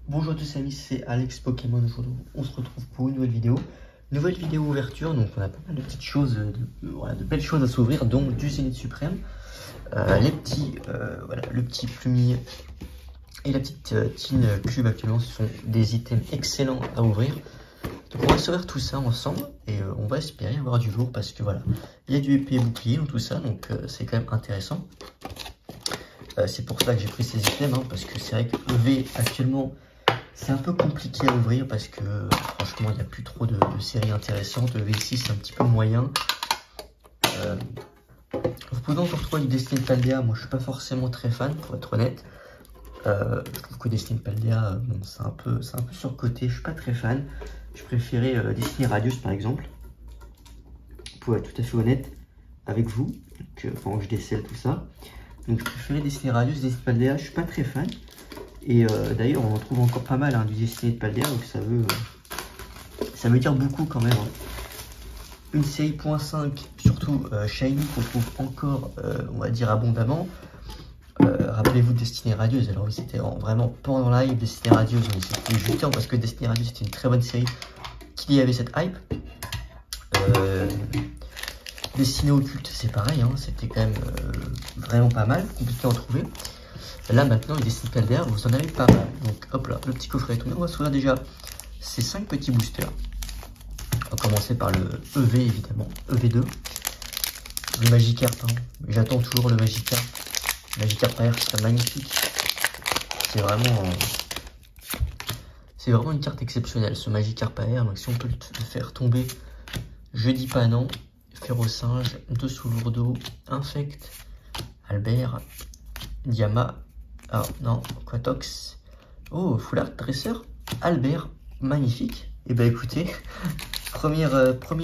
Bonjour à tous amis, c'est Alex Pokémon. Aujourd'hui, on se retrouve pour une nouvelle vidéo. Nouvelle vidéo ouverture, donc on a pas mal de petites choses, de belles choses à s'ouvrir, dont du Zénith Suprême, le petit plumier et la petite Tine Cube actuellement, ce sont des items excellents à ouvrir. Donc on va s'ouvrir tout ça ensemble et on va espérer avoir du lourd parce que voilà, il y a du épée et bouclier dans tout ça, donc c'est quand même intéressant. C'est pour ça que j'ai pris ces items, hein, parce que c'est vrai que EV actuellement c'est un peu compliqué à ouvrir parce que franchement il n'y a plus trop de séries intéressantes. EV6 c'est un petit peu moyen. Vous pouvez encore trouver du Destiny Paldea, moi je suis pas forcément très fan pour être honnête. Je trouve que Destiny Paldea, bon, c'est un peu surcoté, je suis pas très fan. Je préférais Destiny Radius par exemple, pour être tout à fait honnête avec vous, pendant que je décèle tout ça. Donc je préférais Destiny Radius, Destiny Paldea, je suis pas très fan. Et d'ailleurs on en trouve encore pas mal, hein, du Destiny Paldea, donc ça veut dire beaucoup quand même, hein. Une série .5, surtout Shiny, qu'on trouve encore, on va dire, abondamment. Rappelez-vous de Destiny Radius, alors oui, c'était vraiment pendant la hype Destiny Radius, mais c'était juste parce que Destiny Radius c'était une très bonne série qu'il y avait cette hype. Destiny Occulte, c'est pareil, hein, c'était quand même vraiment pas mal, compliqué à en trouver. Là maintenant, les Destiny Paldea, vous en avez pas mal. Donc hop là, le petit coffret est tombé. On va s'ouvrir déjà ces 5 petits boosters. On va commencer par le EV évidemment, EV2. Le Magikarp, hein. J'attends toujours le Magikarp. Le Magikarp AR, c'est magnifique. C'est vraiment une carte exceptionnelle, ce Magikarp AR. Donc si on peut le faire tomber, je dis pas non. Férocinge, Dessous Lourdeau, Infect, Albert, Diama. Ah non, Quatox. Oh, Full Art Dresseur, Albert, magnifique. Et bah écoutez, premier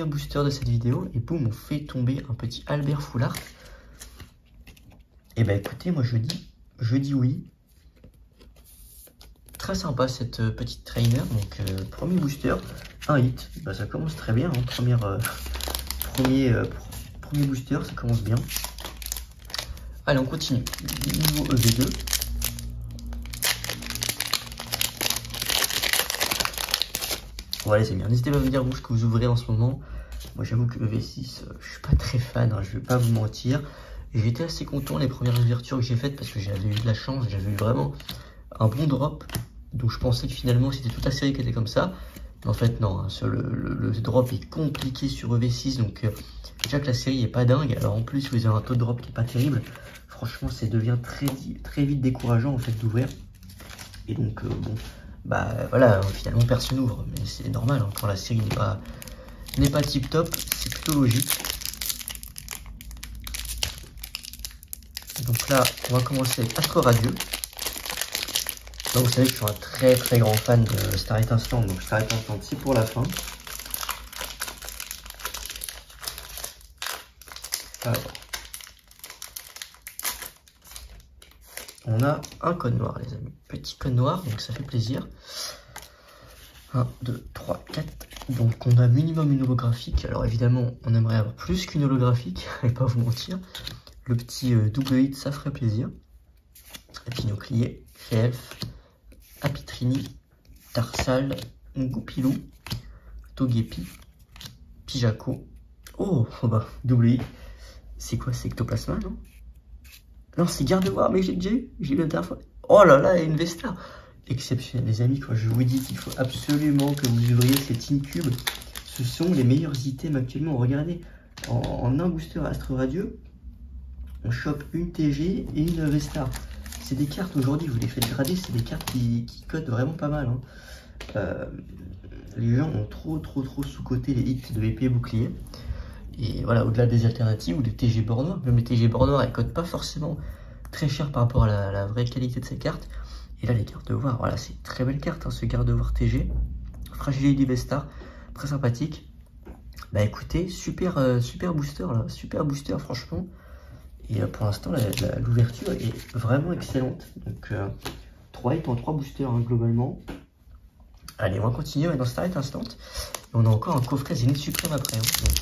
booster de cette vidéo, et boum, on fait tomber un petit Albert Full Art. Et bah écoutez, moi je dis oui. Très sympa cette petite trainer, donc premier booster, un hit, bah ça commence très bien, hein. Premier booster, ça commence bien. Allez, on continue. Niveau EV2. Voilà les amis, n'hésitez pas à me dire vous ce que vous ouvrez en ce moment. Moi j'avoue que EV6, je suis pas très fan, hein, je vais pas vous mentir. J'étais assez content les premières ouvertures que j'ai faites parce que j'avais eu de la chance, j'avais eu vraiment un bon drop. Donc je pensais que finalement c'était toute la série qui était comme ça. Mais en fait non, hein, le drop est compliqué sur EV6. Donc déjà que la série est pas dingue, alors en plus vous avez un taux de drop qui est pas terrible. Franchement ça devient très vite décourageant en fait d'ouvrir. Et donc bon, bah voilà, finalement personne n'ouvre. Mais c'est normal, hein, quand la série n'est pas tip top, c'est plutôt logique. Donc là, on va commencer avec Astro Radieux. Donc vous savez que je suis un très grand fan de Starlight Instant, donc Starlight Instant c'est pour la fin. Alors, on a un code noir les amis, petit code noir, donc ça fait plaisir. 1, 2, 3, 4, donc on a minimum une holographique. Alors évidemment on aimerait avoir plus qu'une holographique, je vais pas vous mentir. Le petit double hit, ça ferait plaisir. Et puis nos cliés, Elf, Apitrini, Tarsal, Goupilou, Togepi, Pijako. Oh, bah, double hit. C'est quoi, c'est Ectoplasma, non? Non, c'est Gardevoir, mais j'ai eu la dernière fois. Oh là là, une Vesta. Exceptionnel, les amis, quand je vous dis qu'il faut absolument que vous ouvriez ces Tine Cube, ce sont les meilleurs items actuellement. Regardez, en un booster Astro Radieux, on chope une TG et une Vesta. C'est des cartes aujourd'hui, vous les faites grader, c'est des cartes qui codent vraiment pas mal, hein. Les gens ont trop sous-coté les hits de épée et bouclier. Et voilà, au-delà des alternatives ou des TG Bornois, même les TG Bornois, elles codent pas forcément très cher par rapport à la vraie qualité de ces cartes. Et là, les cartes de voir, voilà, c'est une très belle carte, hein, ce Gardevoir TG. Fragilité Vesta, très sympathique. Bah écoutez, super booster là, super booster franchement. Et pour l'instant, l'ouverture est vraiment excellente. Donc 3 hits en 3 boosters, hein, globalement. Allez, on va continuer dans Starlight Instant. Et on a encore un coffret Zénith Suprême après, hein. Donc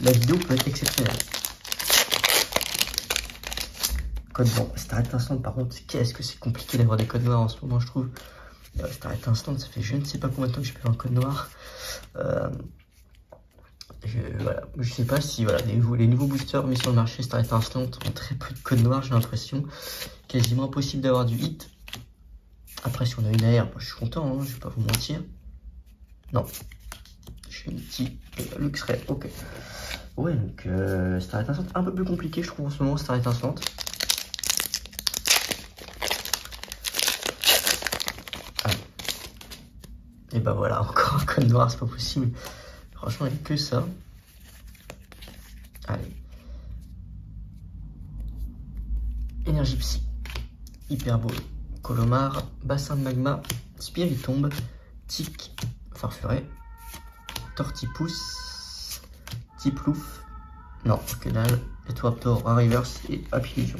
la vidéo peut être exceptionnelle. Code blanc, Starlight Instant par contre, qu'est-ce que c'est compliqué d'avoir des codes noirs en ce moment, je trouve. Star Instant, ça fait je ne sais pas combien de temps que j'ai pas eu un code noir. Voilà, je sais pas si voilà, les nouveaux boosters mis sur le marché Star Instant ont très peu de code noir, j'ai l'impression. Quasiment impossible d'avoir du hit. Après, si on a une AR, moi, je suis content, hein, je vais pas vous mentir. Non, j'ai une petite Luxray, ok. Ouais, donc Star Instant, un peu plus compliqué, je trouve en ce moment, Star Instant. Ah. Et bah voilà, encore un code noir, c'est pas possible. Franchement, il n'y a que ça. Allez. Énergie Psy. Hyperbole. Colomar. Bassin de magma. Spiritombe. Tic. Farfuret. Tortipousse. Tiplouf. Non, que dalle. Etwaptor. Reverse et Apillusion.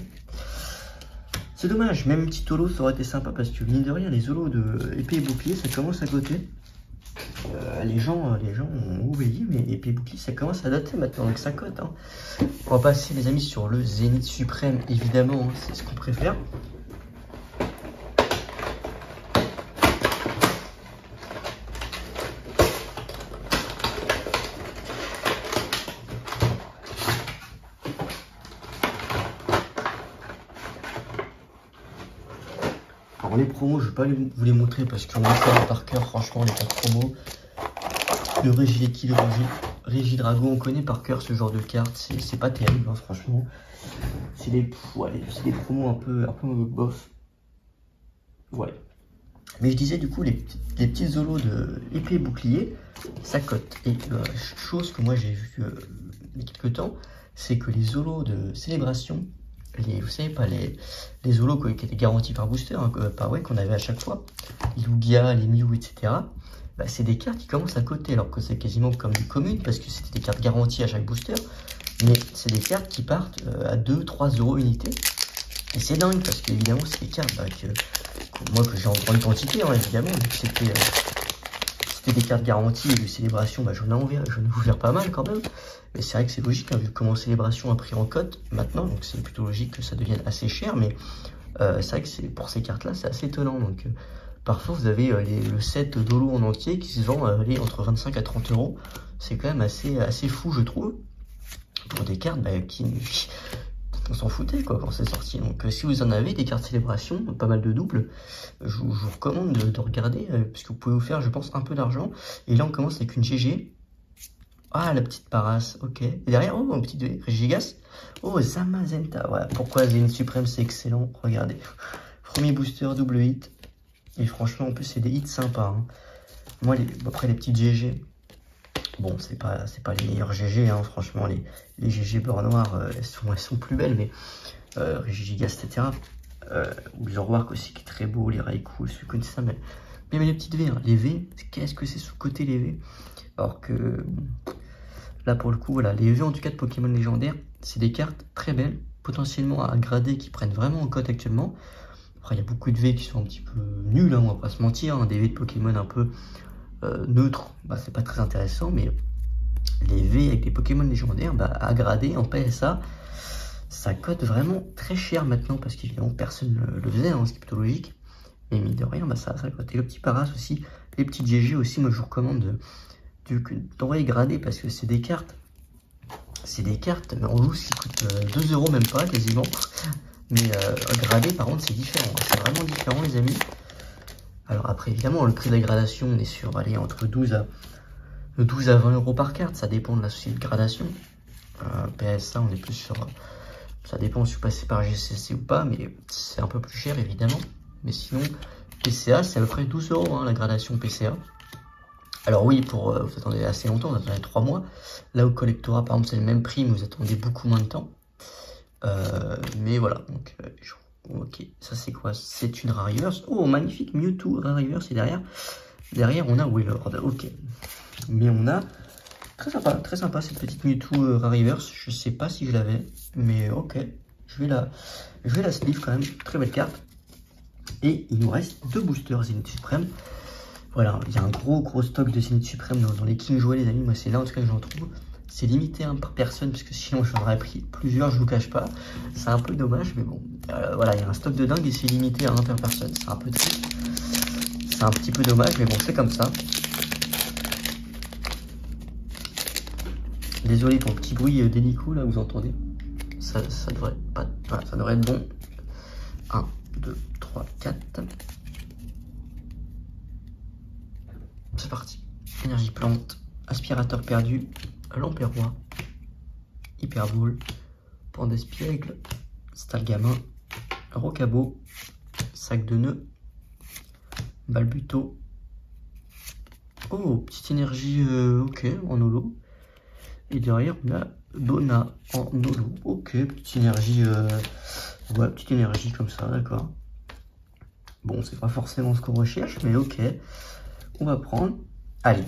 C'est dommage, même petit holo ça aurait été sympa parce que mine de rien, les holos de épée et bouclier ça commence à côté. Les gens ont oublié, mais épée et bouclier ça commence à dater maintenant, donc ça cote. Hein. On va passer les amis sur le Zénith Suprême, évidemment, hein, c'est ce qu'on préfère. Alors les promos, je ne vais pas vous les montrer parce qu'on va faire par cœur, franchement, les cartes promos. Le Régileki, le Régidrago, on connaît par cœur ce genre de cartes, c'est pas terrible, hein, franchement. C'est des promos un peu bof. Ouais. Mais je disais du coup, les petits zolos de épée et bouclier, ça cote. Et chose que moi j'ai vu il y a quelques temps, c'est que les zolos de célébration, vous savez pas, les zolos qui étaient garantis par booster, hein, qu'on avait à chaque fois, les Lugia, les Mew, etc. Bah, c'est des cartes qui commencent à coter, alors que c'est quasiment comme des communes, parce que c'était des cartes garanties à chaque booster. Mais c'est des cartes qui partent à 2-3 € unité. Et c'est dingue, parce qu'évidemment, c'est des cartes moi que j'ai en grande quantité, hein, évidemment. C'était des cartes garanties et de célébration, bah, j'en ai ouvert pas mal quand même. Mais c'est vrai que c'est logique, hein, vu comment célébration a pris en cote maintenant, donc c'est plutôt logique que ça devienne assez cher. Mais c'est vrai que pour ces cartes-là, c'est assez étonnant. Donc parfois, vous avez le set d'holo en entier qui se vend entre 25 à 30 €. C'est quand même assez fou, je trouve, pour des cartes on s'en foutait quoi quand c'est sorti. Donc si vous en avez des cartes célébration, pas mal de doubles, je vous recommande de regarder, parce que vous pouvez vous faire, je pense, un peu d'argent. Et là, on commence avec une GG. Ah, la petite Paras, ok. Et derrière, oh, un petit Regigas. Oh, Zamazenta. Voilà, pourquoi Zénith Suprême, c'est excellent. Regardez. Premier booster, double hit. Et franchement, en plus, c'est des hits sympas. Hein. Moi, après, les petites GG. Bon, c'est pas les meilleurs GG, hein. Franchement, les GG beurre noir, elles sont plus belles, mais Regigas, etc. Ou le Zoroark aussi, qui est très beau, les Raikou, celui qui connaît ça, mais même les petites V, hein. Les V, qu'est-ce que c'est sous-côté les V? Alors que là, pour le coup, voilà, les V en tout cas de Pokémon légendaires, c'est des cartes très belles, potentiellement à grader, qui prennent vraiment en cote actuellement. Après, il y a beaucoup de V qui sont un petit peu nuls, hein, on va pas se mentir, hein. Des V de Pokémon un peu neutres, bah, c'est pas très intéressant, mais les V avec les Pokémon légendaires, bah, à grader en PSA, ça cote vraiment très cher maintenant, parce qu'évidemment personne ne le faisait, hein, ce qui est plutôt logique. Mais mine de rien, bah, ça cote. Et le petit Paras aussi, les petites GG aussi, moi je vous recommande d'envoyer grader, parce que c'est des cartes mais en loose qui coûtent 2 € même pas quasiment. Mais grader par contre c'est différent, c'est vraiment différent les amis. Alors après évidemment le prix de la gradation on est sur entre 12 à 20 € par carte, ça dépend de la société de gradation. PSA on est plus sur, ça dépend si vous passez par GCC ou pas, mais c'est un peu plus cher évidemment. Mais sinon PCA c'est à peu près 12 € hein, la gradation PCA. Alors oui, vous attendez assez longtemps, vous attendez 3 mois. Là au Collectora par exemple c'est le même prix, mais vous attendez beaucoup moins de temps. Mais voilà, donc ok, ça c'est quoi? C'est une Rare Reverse. Oh, magnifique Mewtwo Rare Reverse. Et derrière on a Wailord. Ok, mais on a très sympa cette petite Mewtwo Rare Reverse. Je sais pas si je l'avais, mais ok, je vais la sleeve quand même. Très belle carte. Et il nous reste 2 boosters Zénith Suprême. Voilà, il y a un gros stock de Zénith Suprême dans les King Jouets, les amis. Moi c'est là en tout cas que j'en trouve. C'est limité hein, par personne, parce que sinon j'en aurais pris plusieurs, je vous cache pas. C'est un peu dommage, mais bon. Voilà, il y a un stock de dingue et c'est limité à 1 par personne. C'est un peu triste. C'est un petit peu dommage, mais bon, c'est comme ça. Désolé pour le petit bruit d'hélico là, vous entendez. Ça devrait pas. Voilà, ça devrait être bon. 1, 2, 3, 4. C'est parti. Énergie plante, aspirateur perdu, lampe roi, hyperbole, pan d'espiègle, stalgamin, rocabo, sac de nœuds, balbuto. Oh, petite énergie, ok, en holo. Et derrière, on a Donna en holo. Ok, petite énergie, ouais, petite énergie comme ça, d'accord. Bon, c'est pas forcément ce qu'on recherche, mais ok. On va prendre. Allez,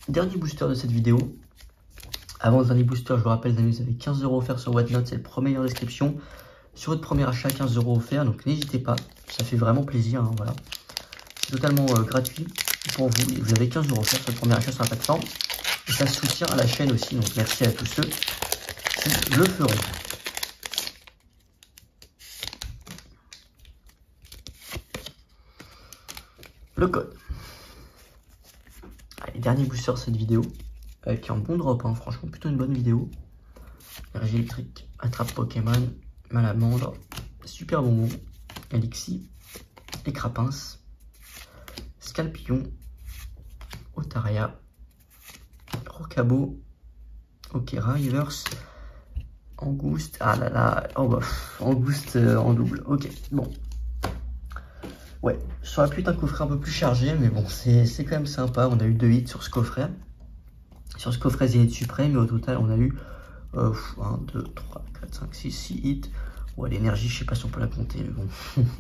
dernier booster de cette vidéo. Avant le dernier booster, je vous rappelle, vous avez 15 € offerts sur Whatnot, c'est le premier en description. Sur votre premier achat, 15 € offerts, donc n'hésitez pas, ça fait vraiment plaisir, hein, voilà. C'est totalement gratuit pour vous, et vous avez 15 € offerts sur le premier achat sur la plateforme. Et ça soutient à la chaîne aussi, donc merci à tous ceux qui le feront. Le code. Allez, dernier booster de cette vidéo, avec un bon drop, hein, franchement plutôt une bonne vidéo. Énergie électrique, attrape Pokémon, malamandre, super bonbon, elixir, écrapince, scalpillon, otaria, rocabo, ok, reverse, angouste, ah là là, oh bah, angouste en double, ok, bon. Ouais, ça aurait pu être un coffret un peu plus chargé, mais bon, c'est quand même sympa. On a eu 2 hits sur ce coffret. Sur ce coffret Zénith Suprême, et au total, on a eu 1, 2, 3, 4, 5, 6, 6 hits. Ouais, l'énergie, je sais pas si on peut la compter, mais bon,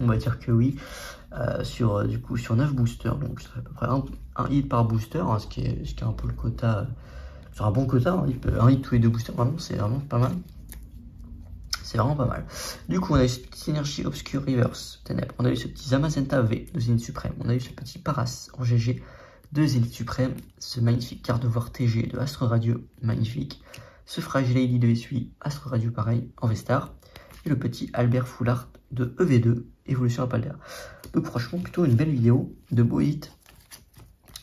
on va dire que oui. Du coup, sur 9 boosters, donc ça fait à peu près un hit par booster, hein, ce qui est un peu le quota. C'est un bon quota, un hit tous les 2 boosters, vraiment, c'est vraiment pas mal. C'est vraiment pas mal. Du coup, on a eu cette petite énergie obscure reverse ténèbres. On a eu ce petit Zamazenta V de Zénith Suprême. On a eu ce petit Paras en GG de Zénith Suprême. Ce magnifique Gardevoir TG de Astre Radio, magnifique. Ce Fragile Lady de Essuie, Astre Radio pareil, en V-Star. Et le petit Albert Foulard de EV2, Évolution Apalder. Donc franchement, plutôt une belle vidéo, de beaux hits.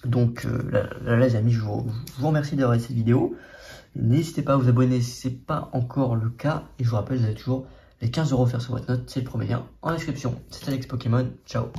Donc là, les amis, je vous remercie d'avoir regardé cette vidéo. N'hésitez pas à vous abonner si ce n'est pas encore le cas. Et je vous rappelle, vous avez toujours les 15 € offerts sur Whatnot. C'est le premier lien en description. C'était Alex Pokémon. Ciao.